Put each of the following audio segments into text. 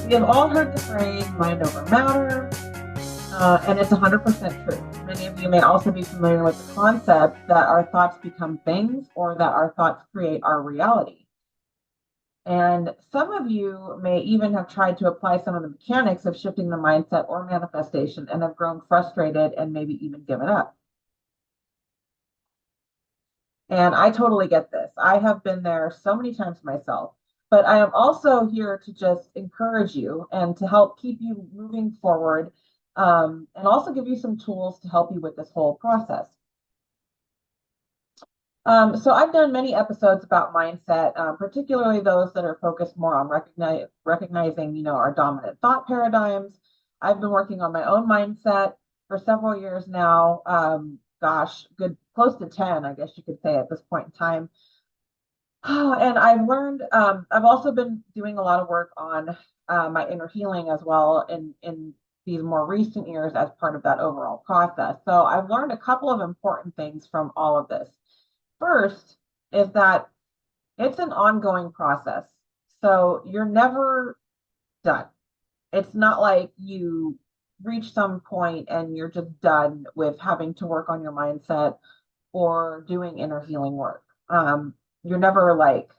We have all heard the phrase mind over matter, and it's 100% true. Many of you may also be familiar with the concept that our thoughts become things or that our thoughts create our reality. And some of you may even have tried to apply some of the mechanics of shifting the mindset or manifestation and have grown frustrated and maybe even given up. And I totally get this. I have been there so many times myself, but I am also here to just encourage you and to help keep you moving forward, and also give you some tools to help you with this whole process. So I've done many episodes about mindset, particularly those that are focused more on recognizing, our dominant thought paradigms. I've been working on my own mindset for several years now. Gosh, good close to 10, I guess you could say at this point in time. And I've learned, I've also been doing a lot of work on my inner healing as well in these more recent years as part of that overall process. So I've learned a couple of important things from all of this. First is that it's an ongoing process. So you're never done. It's not like you reach some point and you're just done with having to work on your mindset or doing inner healing work. You're never like,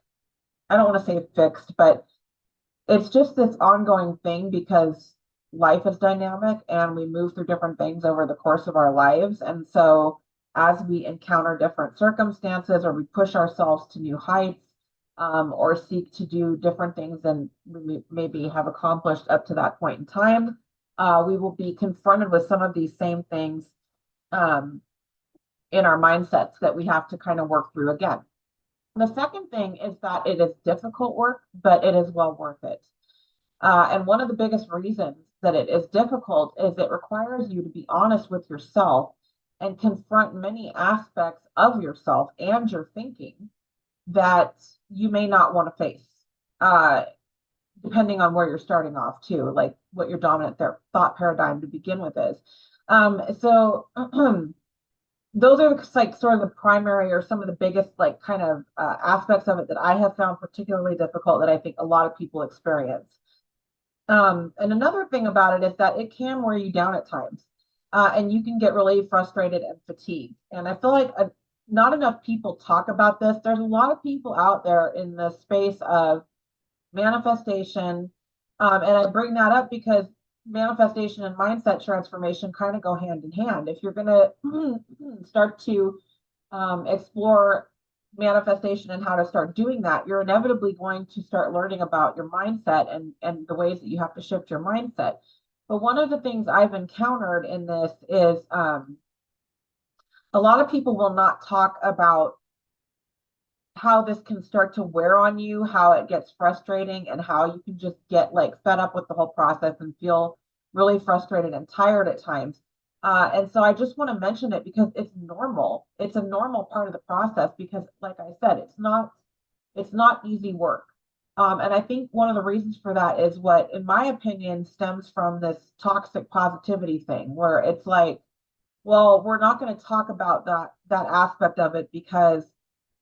I don't want to say fixed, but it's just this ongoing thing because life is dynamic and we move through different things over the course of our lives. And so as we encounter different circumstances or we push ourselves to new heights, or seek to do different things than we maybe have accomplished up to that point in time, we will be confronted with some of these same things in our mindsets that we have to kind of work through again. The second thing is that it is difficult work, but it is well worth it. And one of the biggest reasons that it is difficult is it requires you to be honest with yourself and confront many aspects of yourself and your thinking that you may not want to face, depending on where you're starting off too, like what your dominant thought paradigm to begin with is. So those are like sort of the primary or some of the biggest like kind of aspects of it that I have found particularly difficult that I think a lot of people experience. And another thing about it is that it can wear you down at times, and you can get really frustrated and fatigued. And I feel like not enough people talk about this. There's a lot of people out there in the space of manifestation, and I bring that up because manifestation and mindset transformation kind of go hand in hand. If you're going to start to explore manifestation and how to start doing that, you're inevitably going to start learning about your mindset and the ways that you have to shift your mindset. But one of the things I've encountered in this is a lot of people will not talk about how this can start to wear on you, how it gets frustrating, and how you can just get like fed up with the whole process and feel really frustrated and tired at times. And so I just want to mention it because it's normal. It's a normal part of the process because, like I said, it's not easy work. And I think one of the reasons for that is what, in my opinion, stems from this toxic positivity thing, where it's like, well, we're not going to talk about that aspect of it because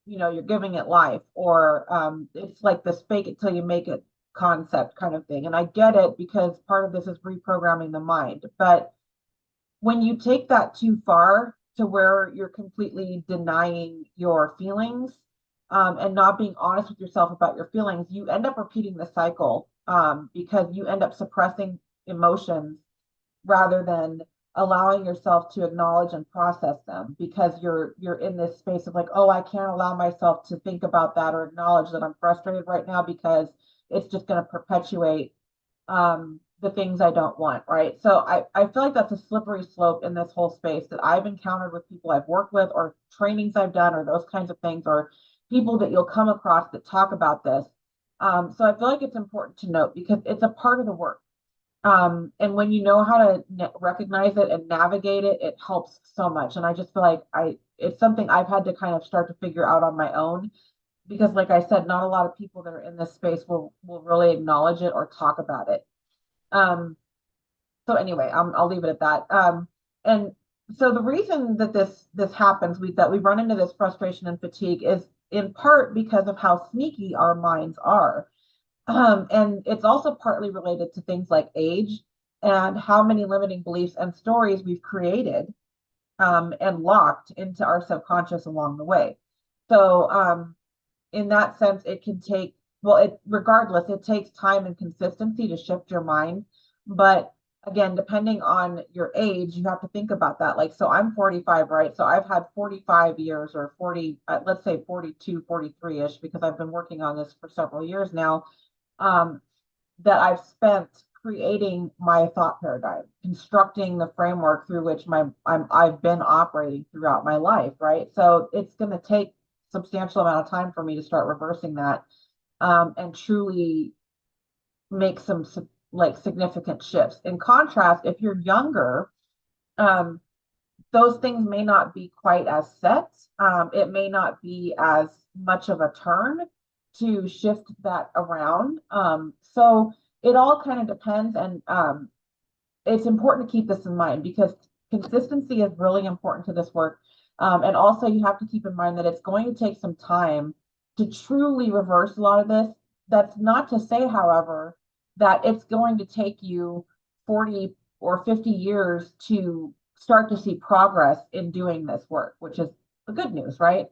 you're giving it life, or it's like this fake it till you make it concept kind of thing. And I get it because part of this is reprogramming the mind. But when you take that too far to where you're completely denying your feelings, and not being honest with yourself about your feelings, you end up repeating the cycle, because you end up suppressing emotions rather than allowing yourself to acknowledge and process them, because you're in this space of like, oh, I can't allow myself to think about that or acknowledge that I'm frustrated right now because it's just going to perpetuate the things I don't want, right? So I feel like that's a slippery slope in this whole space that I've encountered with people I've worked with or trainings I've done or those kinds of things, or people that you'll come across that talk about this. So I feel like it's important to note because it's a part of the work. And when you know how to recognize it and navigate it, it helps so much. And I just feel like it's something I've had to kind of start to figure out on my own because, like I said, not a lot of people that are in this space will really acknowledge it or talk about it. So anyway, I'll leave it at that. And so the reason that this happens, that we run into this frustration and fatigue is in part because of how sneaky our minds are. And it's also partly related to things like age and how many limiting beliefs and stories we've created and locked into our subconscious along the way. So, in that sense, it can take, well, it regardless, it takes time and consistency to shift your mind. But again, depending on your age, you have to think about that. Like, so I'm 45, right? So I've had 45 years or 40, let's say 42, 43-ish, because I've been working on this for several years now, um, that I've spent creating my thought paradigm, constructing the framework through which I've been operating throughout my life, right? So it's going to take substantial amount of time for me to start reversing that, and truly make some like significant shifts. In contrast, if you're younger, um, those things may not be quite as set. It may not be as much of a turn to shift that around. So it all kind of depends, and it's important to keep this in mind because consistency is really important to this work. And also, you have to keep in mind that it's going to take some time to truly reverse a lot of this. That's not to say, however, that it's going to take you 40 or 50 years to start to see progress in doing this work, which is the good news, right?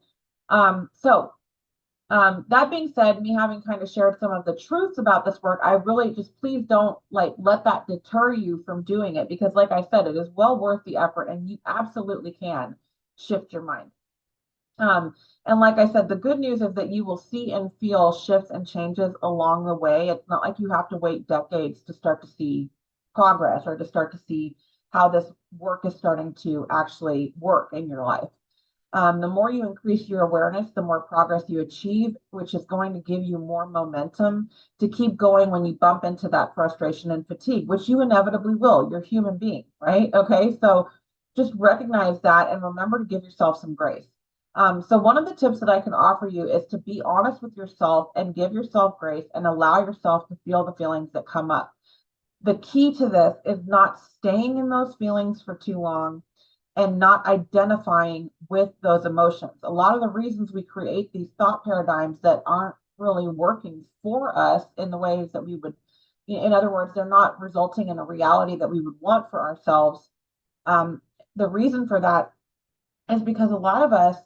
That being said, me having kind of shared some of the truths about this work, I really just please don't like let that deter you from doing it because, like I said, it is well worth the effort and you absolutely can shift your mind. And like I said, the good news is that you will see and feel shifts and changes along the way. It's not like you have to wait decades to start to see progress or to start to see how this work is starting to actually work in your life. The more you increase your awareness, the more progress you achieve, which is going to give you more momentum to keep going when you bump into that frustration and fatigue, which you inevitably will. You're a human being, right? Okay, so just recognize that and remember to give yourself some grace. So one of the tips that I can offer you is to be honest with yourself and give yourself grace and allow yourself to feel the feelings that come up. The key to this is not staying in those feelings for too long and not identifying with those emotions. A lot of the reasons we create these thought paradigms that aren't really working for us in the ways that we would, in other words, they're not resulting in a reality that we would want for ourselves. The reason for that is because a lot of us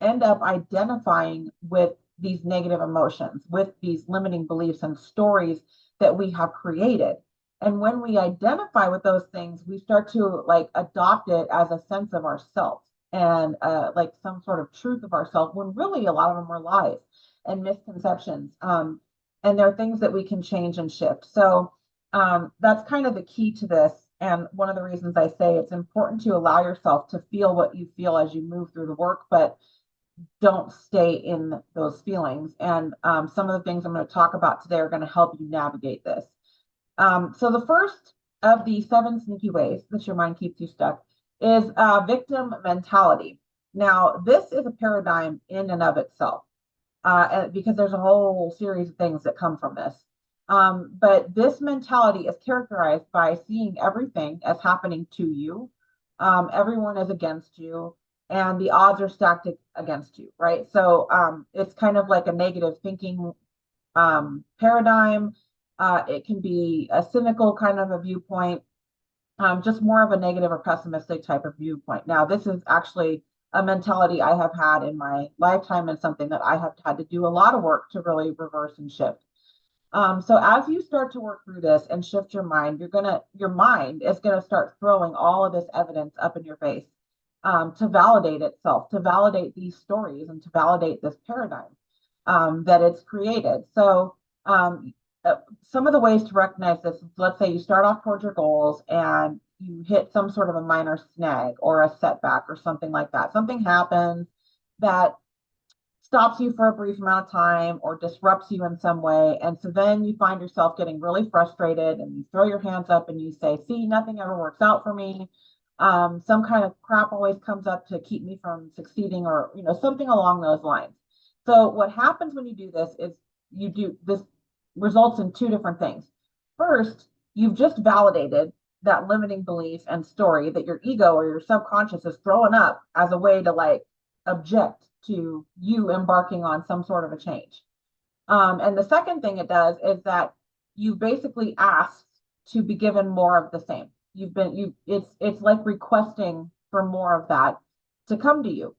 end up identifying with these negative emotions, with these limiting beliefs and stories that we have created. And when we identify with those things, we start to like adopt it as a sense of ourselves and like some sort of truth of ourselves, when really a lot of them are lies and misconceptions. And there are things that we can change and shift. So that's kind of the key to this. And one of the reasons I say it's important to allow yourself to feel what you feel as you move through the work, but don't stay in those feelings. And some of the things I'm going to talk about today are going to help you navigate this. So the first of the 7 sneaky ways that your mind keeps you stuck is victim mentality. Now, this is a paradigm in and of itself, because there's a whole series of things that come from this. But this mentality is characterized by seeing everything as happening to you. Everyone is against you, and the odds are stacked against you, right? So it's kind of like a negative thinking paradigm. It can be a cynical kind of a viewpoint, just more of a negative or pessimistic type of viewpoint. Now, this is actually a mentality I have had in my lifetime and something that I have had to do a lot of work to really reverse and shift. So as you start to work through this and shift your mind, your mind is gonna start throwing all of this evidence up in your face, to validate itself, to validate these stories, and to validate this paradigm that it's created. So some of the ways to recognize this, let's say you start off towards your goals and you hit some sort of a minor snag or a setback or something like that. Something happens that stops you for a brief amount of time or disrupts you in some way. And so then you find yourself getting really frustrated and you throw your hands up and you say, see, nothing ever works out for me. Some kind of crap always comes up to keep me from succeeding, or, something along those lines. So what happens when you do this is this results in 2 different things. First, you've just validated that limiting belief and story that your ego or your subconscious is throwing up as a way to like object to you embarking on some sort of a change. And the second thing it does is that you basically asked to be given more of the same. It's like requesting for more of that to come to you.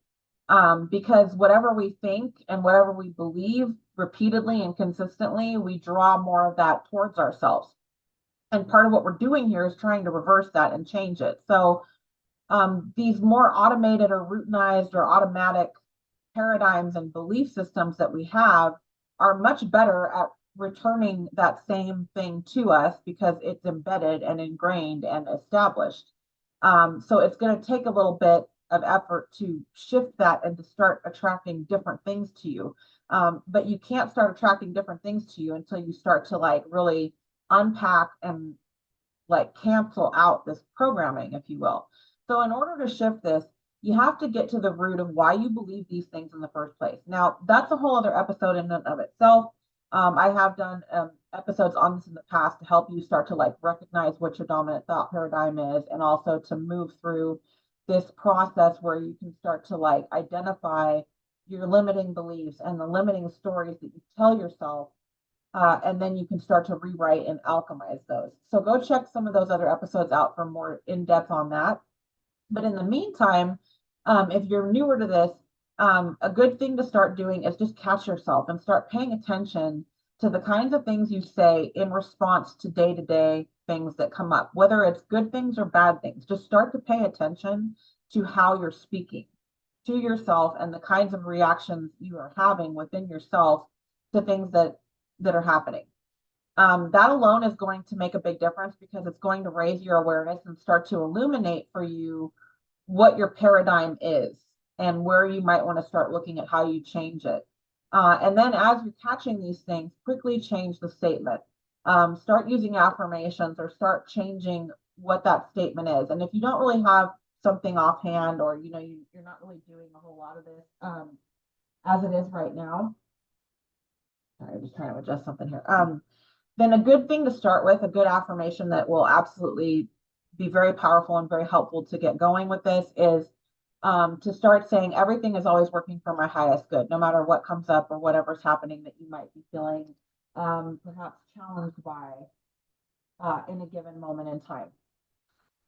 Because whatever we think and whatever we believe repeatedly and consistently, we draw more of that towards ourselves. And part of what we're doing here is trying to reverse that and change it. So these more automated or routinized or automatic paradigms and belief systems that we have are much better at returning that same thing to us because it's embedded and ingrained and established. So it's going to take a little bit of effort to shift that and to start attracting different things to you. But you can't start attracting different things to you until you start to like really unpack and like cancel out this programming, if you will. So in order to shift this, you have to get to the root of why you believe these things in the first place. Now, that's a whole other episode in and of itself. I have done episodes on this in the past to help you start to like recognize what your dominant thought paradigm is, and also to move through this process where you can start to like identify your limiting beliefs and the limiting stories that you tell yourself. And then you can start to rewrite and alchemize those. So go check some of those other episodes out for more in depth on that. But in the meantime, if you're newer to this, a good thing to start doing is just catch yourself and start paying attention to the kinds of things you say in response to day-to-day things that come up, whether it's good things or bad things. Just start to pay attention to how you're speaking to yourself and the kinds of reactions you are having within yourself to things that are happening. That alone is going to make a big difference because it's going to raise your awareness and start to illuminate for you what your paradigm is and where you might want to start looking at how you change it. And then as you're catching these things, quickly change the statement. Start using affirmations or start changing what that statement is. And if you don't really have something offhand, or you're not really doing a whole lot of this as it is right now. Sorry, I'm just trying to adjust something here. Then a good thing to start with, a good affirmation that will absolutely be very powerful and very helpful to get going with this is to start saying everything is always working for my highest good, no matter what comes up or whatever's happening that you might be feeling perhaps challenged by in a given moment in time.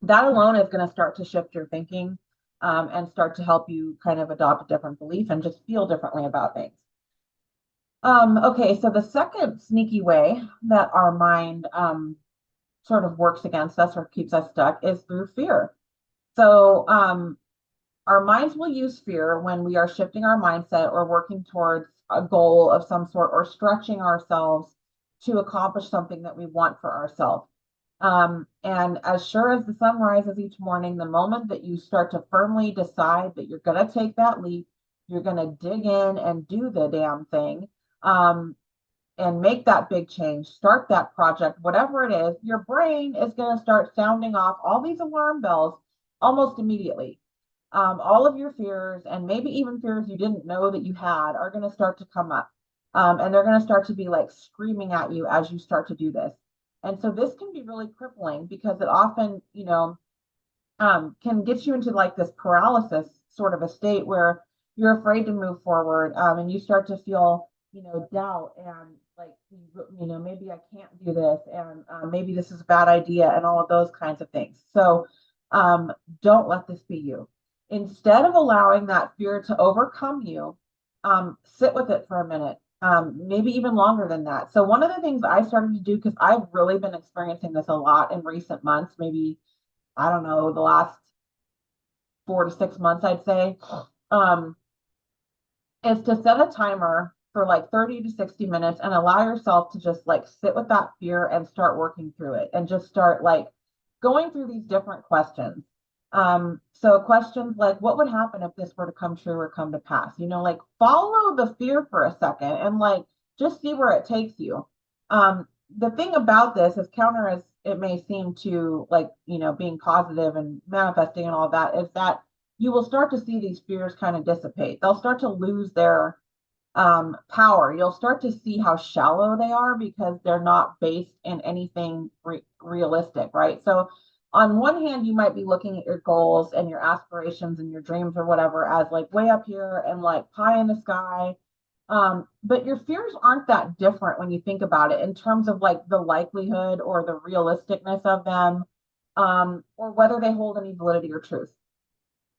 That alone is going to start to shift your thinking and start to help you kind of adopt a different belief and just feel differently about things. Okay, so the second sneaky way that our mind sort of works against us or keeps us stuck is through fear. So our minds will use fear when we are shifting our mindset or working towards a goal of some sort or stretching ourselves to accomplish something that we want for ourselves. And as sure as the sun rises each morning, the moment that you start to firmly decide that you're going to take that leap, you're going to dig in and do the damn thing, and make that big change, start that project, whatever it is, your brain is going to start sounding off all these alarm bells almost immediately. All of your fears, and maybe even fears you didn't know that you had, are going to start to come up. And they're going to start to be like screaming at you as you start to do this. And so this can be really crippling because it often, can get you into like this paralysis sort of a state where you're afraid to move forward, and you start to feel, doubt and like, maybe I can't do this, and maybe this is a bad idea, and all of those kinds of things. So don't let this be you. Instead of allowing that fear to overcome you, sit with it for a minute, maybe even longer than that. So one of the things I started to do, because I've really been experiencing this a lot in recent months, maybe, I don't know, the last 4 to 6 months, I'd say, is to set a timer for like 30 to 60 minutes and allow yourself to just like sit with that fear and start working through it and just start like going through these different questions. So questions like, what would happen if this were to come true or come to pass? Like follow the fear for a second and like just see where it takes you. The thing about this, as counter as it may seem to like, being positive and manifesting and all that, is that you will start to see these fears kind of dissipate. They'll start to lose their power. You'll start to see how shallow they are because they're not based in anything realistic, right? So on one hand, you might be looking at your goals and your aspirations and your dreams or whatever as like way up here and like pie in the sky. But your fears aren't that different when you think about it in terms of like the likelihood or the realisticness of them, or whether they hold any validity or truth.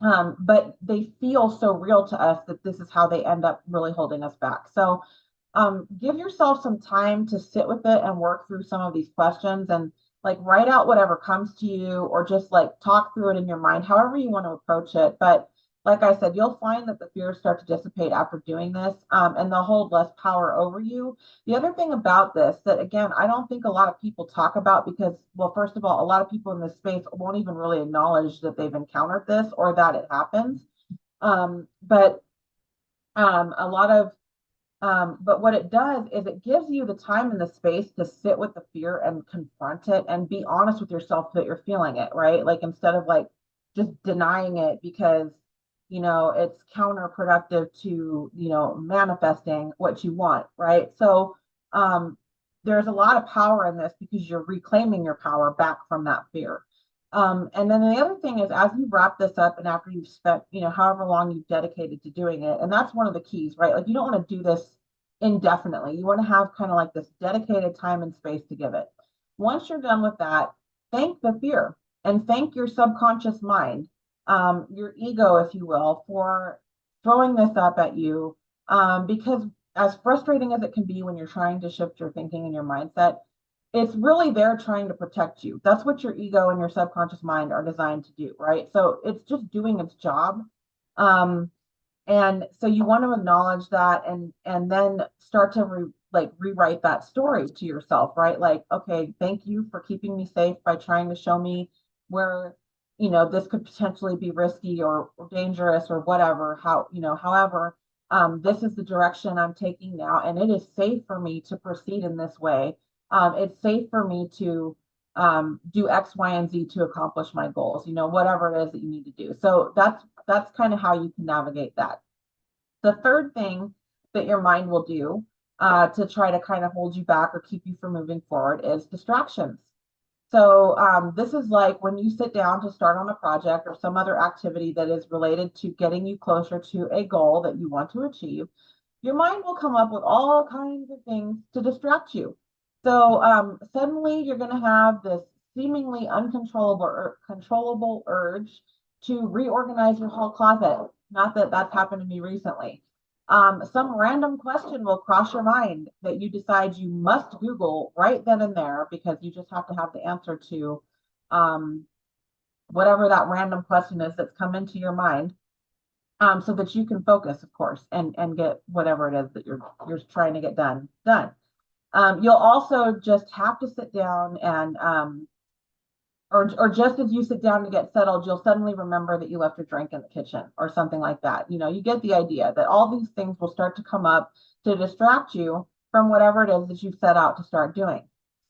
But they feel so real to us that this is how they end up really holding us back. So give yourself some time to sit with it and work through some of these questions and like write out whatever comes to you or just like talk through it in your mind, however you want to approach it. But like I said, you'll find that the fears start to dissipate after doing this, and they'll hold less power over you. The other thing about this that, again, I don't think a lot of people talk about because, well, first of all, a lot of people in this space won't even really acknowledge that they've encountered this or that it happens. But a lot of but what it does is it gives you the time and the space to sit with the fear and confront it and be honest with yourself that you're feeling it, right? Like instead of like just denying it because, it's counterproductive to, manifesting what you want, right? So there's a lot of power in this because you're reclaiming your power back from that fear. And then the other thing is, as you wrap this up and after you've spent, however long you've dedicated to doing it, and that's one of the keys, right? Like you don't want to do this indefinitely. You want to have kind of like this dedicated time and space to give it. Once you're done with that, thank the fear and thank your subconscious mind, your ego, if you will, for throwing this up at you. Because as frustrating as it can be when you're trying to shift your thinking and your mindset, it's really there trying to protect you. That's what your ego and your subconscious mind are designed to do, right? So it's just doing its job. Um, and so you want to acknowledge that and then start to rewrite that story to yourself, right? Like, okay, thank you for keeping me safe by trying to show me where, this could potentially be risky or dangerous or whatever, however, this is the direction I'm taking now, and it is safe for me to proceed in this way. It's safe for me to do X, Y, and Z to accomplish my goals, whatever it is that you need to do. So that's kind of how you can navigate that. The third thing that your mind will do to try to kind of hold you back or keep you from moving forward is distractions. So this is like when you sit down to start on a project or some other activity that is related to getting you closer to a goal that you want to achieve, your mind will come up with all kinds of things to distract you. So suddenly you're going to have this seemingly uncontrollable or controllable urge to reorganize your whole closet. Not that that's happened to me recently. Some random question will cross your mind that you decide you must Google right then and there because you just have to have the answer to um, whatever that random question is that's come into your mind, so that you can focus, of course, and get whatever it is that you're trying to get done. You'll also just have to sit down and or just as you sit down to get settled, you'll suddenly remember that you left your drink in the kitchen or something like that. You get the idea that all these things will start to come up to distract you from whatever it is that you've set out to start doing.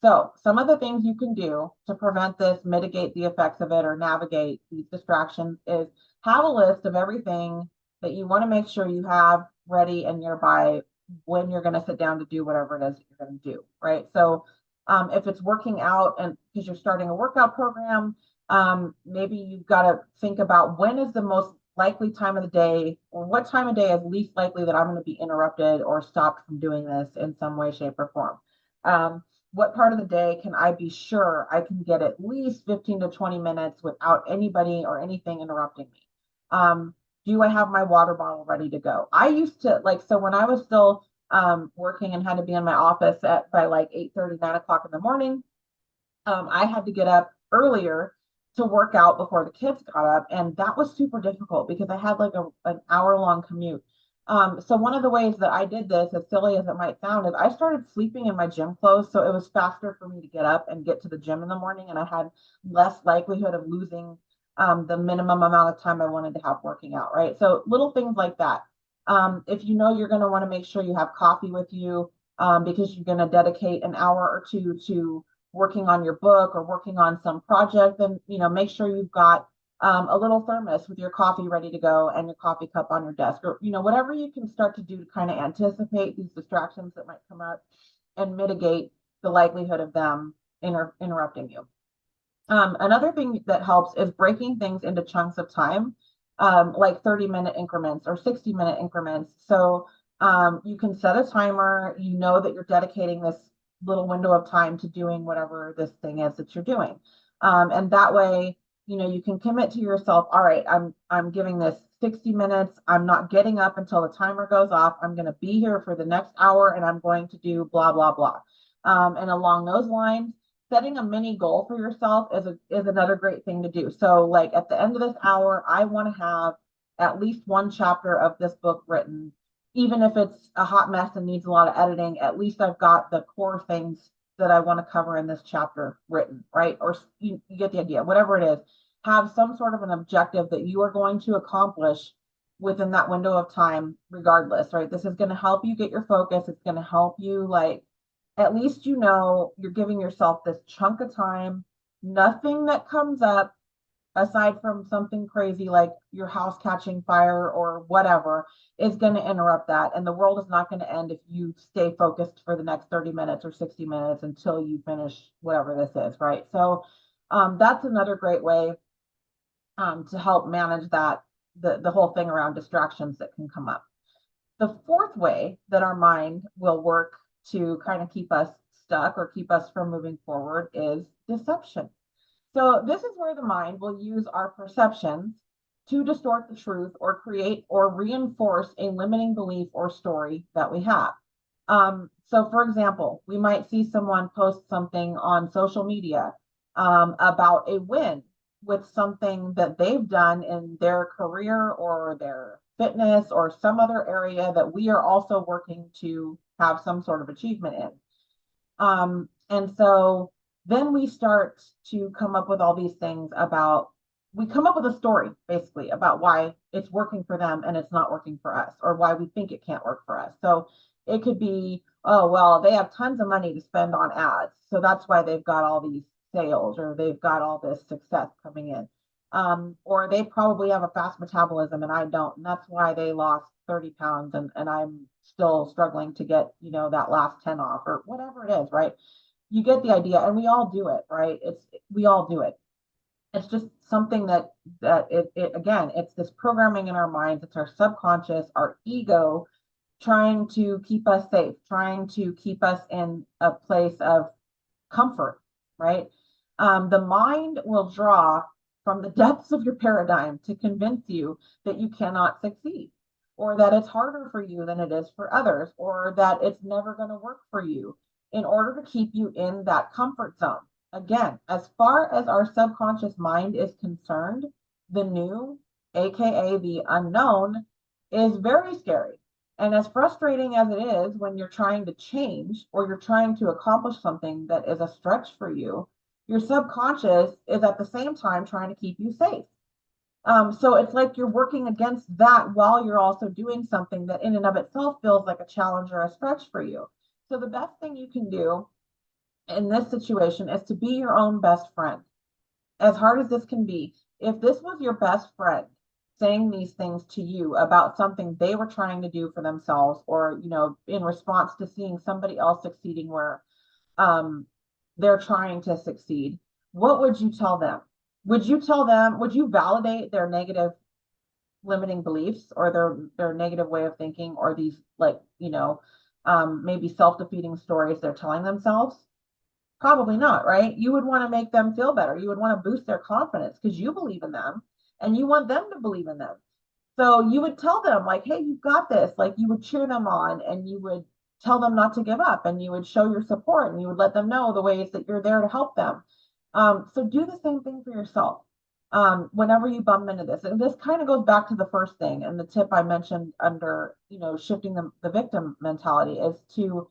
So some of the things you can do to prevent this, mitigate the effects of it, or navigate these distractions is have a list of everything that you want to make sure you have ready and nearby when you're going to sit down to do whatever it is that you're going to do, right? So if it's working out and because you're starting a workout program, maybe you've got to think about when is the most likely time of the day or what time of day is least likely that I'm going to be interrupted or stopped from doing this in some way, shape, or form. What part of the day can I be sure I can get at least 15 to 20 minutes without anybody or anything interrupting me? Do I have my water bottle ready to go? I used to so when I was still working and had to be in my office by like 8:30, 9 o'clock in the morning. I had to get up earlier to work out before the kids got up. And that was super difficult because I had like an hour long commute. So one of the ways that I did this, as silly as it might sound, is I started sleeping in my gym clothes. So it was faster for me to get up and get to the gym in the morning. And I had less likelihood of losing the minimum amount of time I wanted to have working out, right? So little things like that. If you know you're going to want to make sure you have coffee with you because you're going to dedicate an hour or two to working on your book or working on some project, then make sure you've got a little thermos with your coffee ready to go and your coffee cup on your desk, or whatever you can start to do to kind of anticipate these distractions that might come up and mitigate the likelihood of them interrupting you. Another thing that helps is breaking things into chunks of time, like 30-minute increments or 60-minute increments. So You can set a timer. You know that you're dedicating this little window of time to doing whatever this thing is that you're doing. And that way, you can commit to yourself, all right, I'm giving this 60 minutes. I'm not getting up until the timer goes off. I'm going to be here for the next hour and I'm going to do blah, blah, blah. And along those lines, setting a mini goal for yourself is another great thing to do. So like at the end of this hour, I want to have at least one chapter of this book written. Even if it's a hot mess and needs a lot of editing, at least I've got the core things that I want to cover in this chapter written, right? Or you get the idea, whatever it is, have some sort of an objective that you are going to accomplish within that window of time, regardless, right? This is going to help you get your focus. It's going to help you, like, at least you're giving yourself this chunk of time. Nothing that comes up aside from something crazy like your house catching fire or whatever is going to interrupt that, and the world is not going to end if you stay focused for the next 30 minutes or 60 minutes until you finish whatever this is, right? So that's another great way to help manage that, the whole thing around distractions that can come up. The fourth way that our mind will work to kind of keep us stuck or keep us from moving forward is deception. So this is where the mind will use our perceptions to distort the truth or create or reinforce a limiting belief or story that we have. So for example, we might see someone post something on social media about a win with something that they've done in their career or their fitness or some other area that we are also working to have some sort of achievement in. And so then we start to come up with all these things we come up with a story basically about why it's working for them and it's not working for us, or why we think it can't work for us. So it could be, oh, well, they have tons of money to spend on ads, so that's why they've got all these sales or they've got all this success coming in. Or they probably have a fast metabolism and I don't, and that's why they lost 30 pounds and I'm still struggling to get, that last 10 off or whatever it is, right? You get the idea, and we all do it, right? We all do it. It's just something that it again, it's this programming in our minds. It's our subconscious, our ego trying to keep us safe, trying to keep us in a place of comfort, right? The mind will draw from the depths of your paradigm to convince you that you cannot succeed, or that it's harder for you than it is for others, or that it's never going to work for you, in order to keep you in that comfort zone. Again, as far as our subconscious mind is concerned, the new, aka the unknown, is very scary. And as frustrating as it is when you're trying to change or you're trying to accomplish something that is a stretch for you, your subconscious is at the same time trying to keep you safe. So it's like you're working against that while you're also doing something that in and of itself feels like a challenge or a stretch for you. So the best thing you can do in this situation is to be your own best friend. As hard as this can be, if this was your best friend saying these things to you about something they were trying to do for themselves, or in response to seeing somebody else succeeding where um, they're trying to succeed, what would you tell them? Would you validate their negative limiting beliefs or their negative way of thinking, or these, like, maybe self-defeating stories they're telling themselves? Probably not, right? You would want to make them feel better. You would want to boost their confidence because you believe in them and you want them to believe in them. So you would tell them, like, hey, you've got this. Like, you would cheer them on and you would tell them not to give up, and you would show your support and you would let them know the ways that you're there to help them. So do the same thing for yourself whenever you bump into this. And this kind of goes back to the first thing and the tip I mentioned under, shifting the victim mentality, is to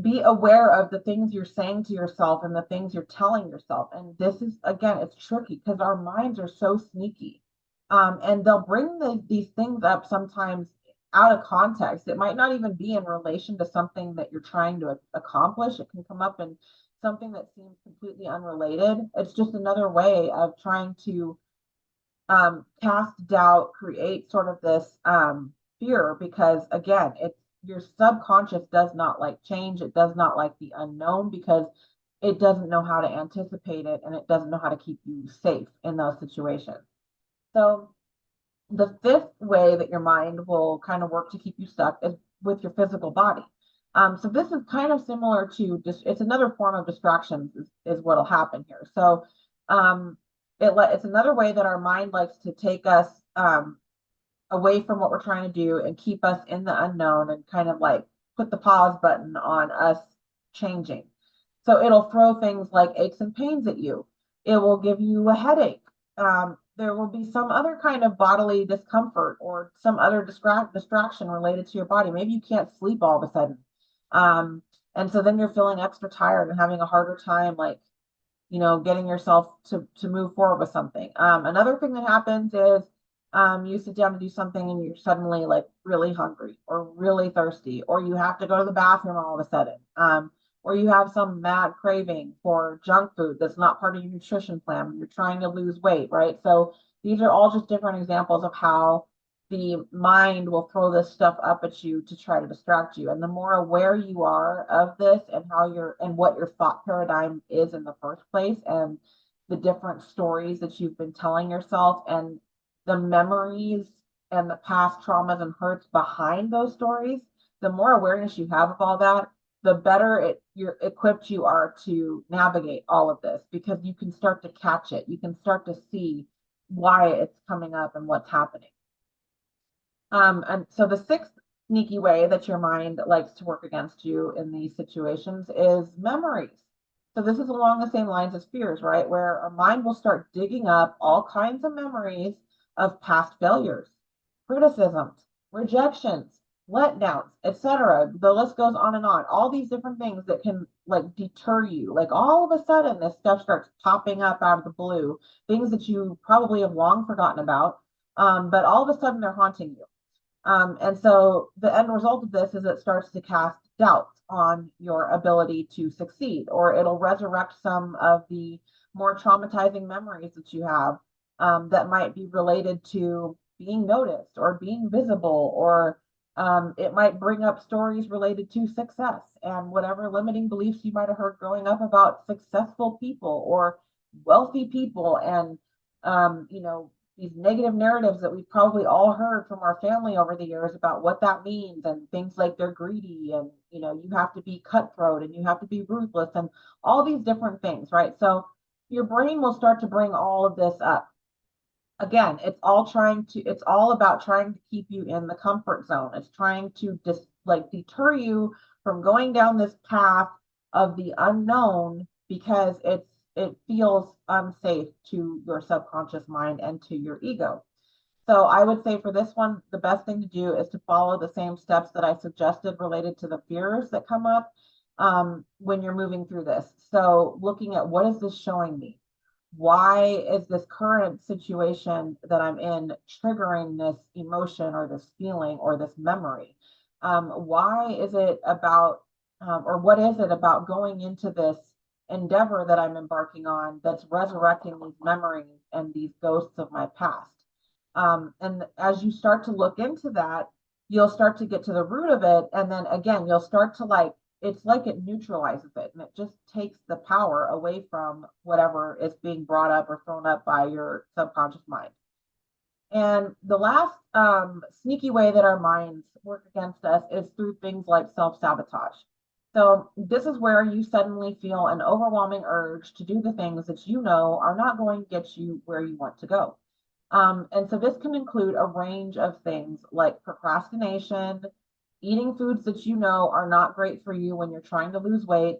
be aware of the things you're saying to yourself and the things you're telling yourself. And this is, again, it's tricky because our minds are so sneaky. And they'll bring these things up sometimes out of context. It might not even be in relation to something that you're trying to accomplish. It can come up in something that seems completely unrelated. It's just another way of trying to cast doubt, create sort of this fear, because again, it's your subconscious does not like change. It does not like the unknown because it doesn't know how to anticipate it, and it doesn't know how to keep you safe in those situations. So The fifth way that your mind will kind of work to keep you stuck is with your physical body. So this is kind of similar to just, it's another form of distractions is what'll happen here. So um, it's another way that our mind likes to take us away from what we're trying to do and keep us in the unknown and kind of like put the pause button on us changing. So it'll throw things like aches and pains at you. It will give you a headache. There will be some other kind of bodily discomfort or some other distraction related to your body. Maybe you can't sleep all of a sudden. And so then you're feeling extra tired and having a harder time, like, getting yourself to move forward with something. Another thing that happens is you sit down to do something and you're suddenly like really hungry or really thirsty, or you have to go to the bathroom all of a sudden, or you have some mad craving for junk food that's not part of your nutrition plan when you're trying to lose weight, right? So these are all just different examples of how the mind will throw this stuff up at you to try to distract you. And the more aware you are of this and what your thought paradigm is in the first place, and the different stories that you've been telling yourself, and the memories and the past traumas and hurts behind those stories, the more awareness you have of all that, the better you're equipped you are to navigate all of this, because you can start to catch it. You can start to see why it's coming up and what's happening. And so the sixth sneaky way that your mind likes to work against you in these situations is memories. So this is along the same lines as fears, right? Where our mind will start digging up all kinds of memories of past failures, criticisms, rejections, letdowns, etc. The list goes on and on. All these different things that can like deter you. Like all of a sudden, this stuff starts popping up out of the blue, things that you probably have long forgotten about, but all of a sudden they're haunting you. And so the end result of this is it starts to cast doubts on your ability to succeed, or it'll resurrect some of the more traumatizing memories that you have, that might be related to being noticed or being visible, or it might bring up stories related to success and whatever limiting beliefs you might have heard growing up about successful people or wealthy people, and these negative narratives that we've probably all heard from our family over the years about what that means, and things like they're greedy, and you have to be cutthroat and you have to be ruthless and all these different things, right? So your brain will start to bring all of this up. Again, it's all about trying to keep you in the comfort zone. It's trying to just like deter you from going down this path of the unknown, because it feels unsafe to your subconscious mind and to your ego. So I would say for this one, the best thing to do is to follow the same steps that I suggested related to the fears that come up when you're moving through this. So looking at, what is this showing me? Why is this current situation that I'm in triggering this emotion or this feeling or this memory? Why is it about, or what is it about going into this endeavor that I'm embarking on that's resurrecting these memories and these ghosts of my past? And as you start to look into that, you'll start to get to the root of it. And then again, you'll start to like, it's like it neutralizes it, and it just takes the power away from whatever is being brought up or thrown up by your subconscious mind. And the last sneaky way that our minds work against us is through things like self-sabotage. So this is where you suddenly feel an overwhelming urge to do the things that you know are not going to get you where you want to go. And so this can include a range of things like procrastination, eating foods that you know are not great for you when you're trying to lose weight,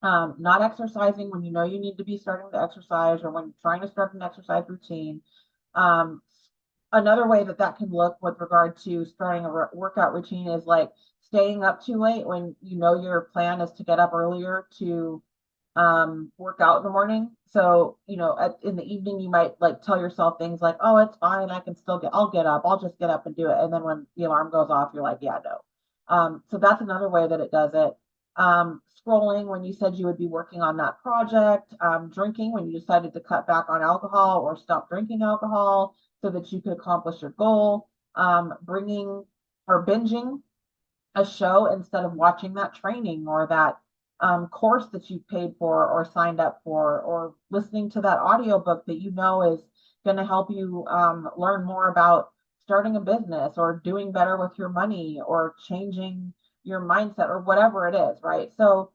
not exercising when you know you need to be starting to exercise, or when you're trying to start an exercise routine. Um, Another way that that can look with regard to starting a workout routine is like staying up too late when you know your plan is to get up earlier to work out in the morning. So, in the evening, you might like tell yourself things like, oh, it's fine. I'll get up. I'll just get up and do it. And then when the alarm goes off, you're like, yeah, no. So that's another way that it does it. Scrolling when you said you would be working on that project, drinking when you decided to cut back on alcohol or stop drinking alcohol so that you could accomplish your goal, bringing or binging a show instead of watching that training or that course that you paid for or signed up for, or listening to that audiobook that you know is going to help you learn more about starting a business or doing better with your money or changing your mindset or whatever it is, right? So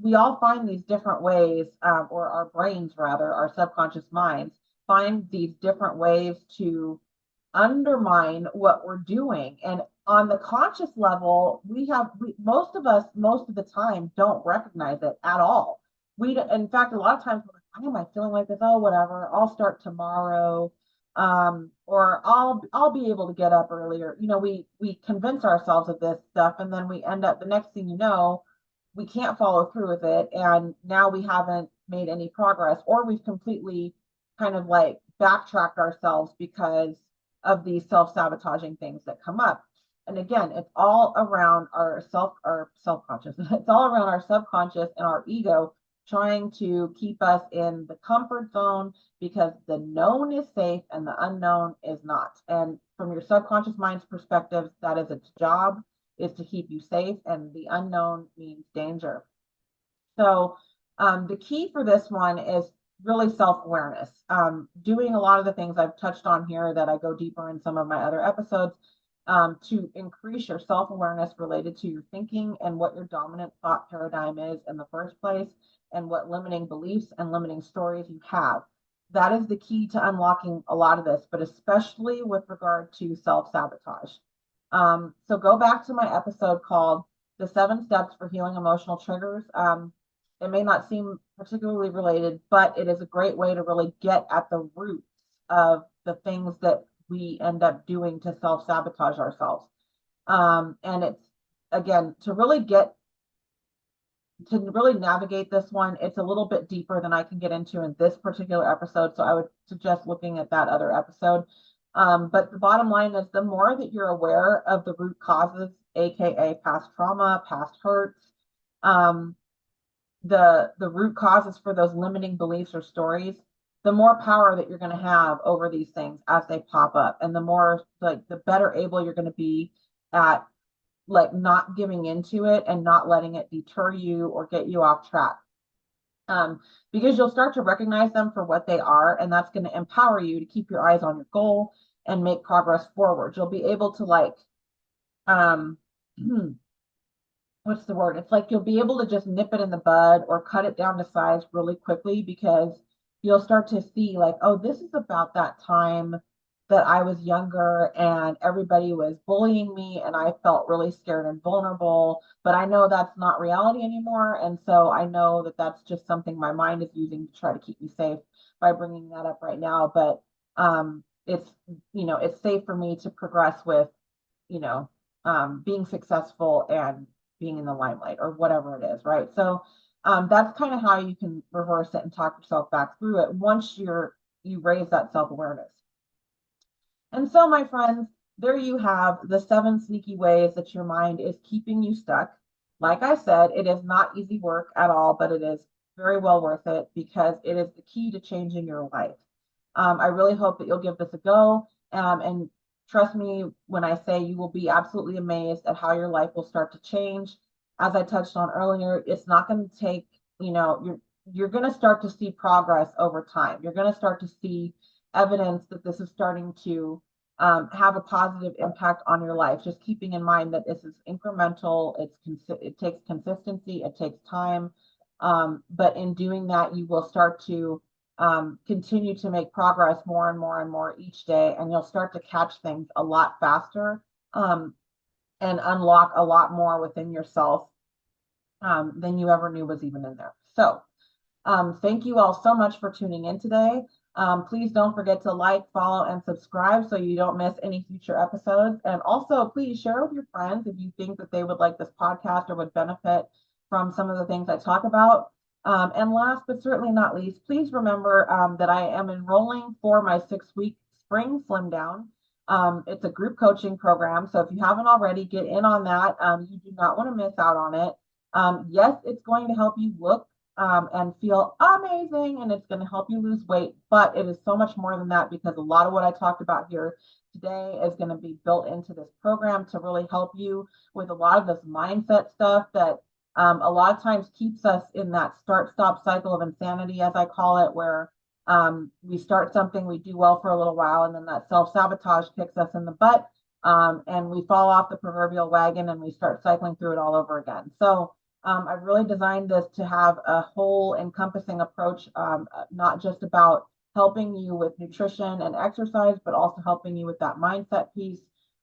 we all find these different ways, or our brains rather, our subconscious minds find these different ways to undermine what we're doing. And on the conscious level, most of us, most of the time, don't recognize it at all. In fact, a lot of times, we're like, why am I feeling like this? Oh, whatever, I'll start tomorrow. Or I'll be able to get up earlier. We convince ourselves of this stuff, and then we end up, the next thing you know, we can't follow through with it. And now we haven't made any progress, or we've completely kind of like backtracked ourselves because of these self-sabotaging things that come up. And again, it's all around our self-conscious. It's all around our subconscious and our ego trying to keep us in the comfort zone, because the known is safe and the unknown is not. And from your subconscious mind's perspective, that is its job, is to keep you safe, and the unknown means danger. So the key for this one is really self-awareness. Doing a lot of the things I've touched on here that I go deeper in some of my other episodes, to increase your self-awareness related to your thinking and what your dominant thought paradigm is in the first place, and what limiting beliefs and limiting stories you have. That is the key to unlocking a lot of this, but especially with regard to self-sabotage. So go back to my episode called The 7 Steps for Healing Emotional Triggers. It may not seem particularly related, but it is a great way to really get at the roots of the things that we end up doing to self-sabotage ourselves. And it's, again, to really navigate this one, it's a little bit deeper than I can get into in this particular episode. So I would suggest looking at that other episode. But the bottom line is, the more that you're aware of the root causes, aka past trauma, past hurts, the root causes for those limiting beliefs or stories, the more power that you're going to have over these things as they pop up, and the more, like, the better able you're going to be at, like, not giving into it and not letting it deter you or get you off track. Because you'll start to recognize them for what they are, and that's going to empower you to keep your eyes on your goal and make progress forward. You'll be able to, like, what's the word? It's like you'll be able to just nip it in the bud or cut it down to size really quickly, because you'll start to see, like, oh, this is about that time that I was younger and everybody was bullying me and I felt really scared and vulnerable, but I know that's not reality anymore. And so I know that that's just something my mind is using to try to keep me safe by bringing that up right now. But it's safe for me to progress with, being successful and being in the limelight or whatever it is, right? So that's kind of how you can reverse it and talk yourself back through it once you raise that self-awareness. And so, my friends, there you have the 7 sneaky ways that your mind is keeping you stuck. Like I said, it is not easy work at all, but it is very well worth it, because it is the key to changing your life. I really hope that you'll give this a go. And trust me when I say you will be absolutely amazed at how your life will start to change. As I touched on earlier, it's not going to take, you're going to start to see progress over time. You're going to start to see evidence that this is starting to have a positive impact on your life. Just keeping in mind that this is incremental. It takes consistency. It takes time. But in doing that, you will start to continue to make progress more and more and more each day, and you'll start to catch things a lot faster, and unlock a lot more within yourself than you ever knew was even in there. So thank you all so much for tuning in today. Please don't forget to like, follow, and subscribe so you don't miss any future episodes. And also, please share with your friends if you think that they would like this podcast or would benefit from some of the things I talk about. And last but certainly not least, please remember that I am enrolling for my 6-week spring slim down. It's a group coaching program. So if you haven't already, get in on that. You do not want to miss out on it. Yes, it's going to help you look and feel amazing, and it's going to help you lose weight, but it is so much more than that, because a lot of what I talked about here today is going to be built into this program to really help you with a lot of this mindset stuff that a lot of times keeps us in that start-stop cycle of insanity, as I call it, where We start something, we do well for a little while, and then that self-sabotage kicks us in the butt, and we fall off the proverbial wagon and we start cycling through it all over again. So I've really designed this to have a whole encompassing approach, not just about helping you with nutrition and exercise, but also helping you with that mindset piece.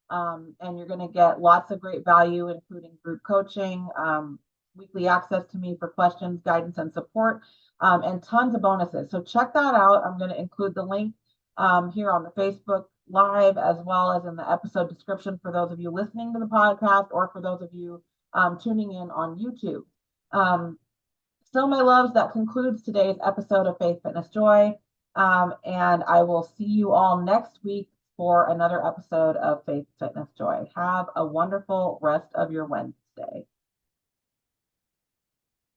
And you're going to get lots of great value, including group coaching, weekly access to me for questions, guidance, and support, and tons of bonuses. So check that out. I'm going to include the link here on the Facebook Live, as well as in the episode description for those of you listening to the podcast, or for those of you tuning in on YouTube. So my loves, that concludes today's episode of Faith Fitness Joy. And I will see you all next week for another episode of Faith Fitness Joy. Have a wonderful rest of your Wednesday.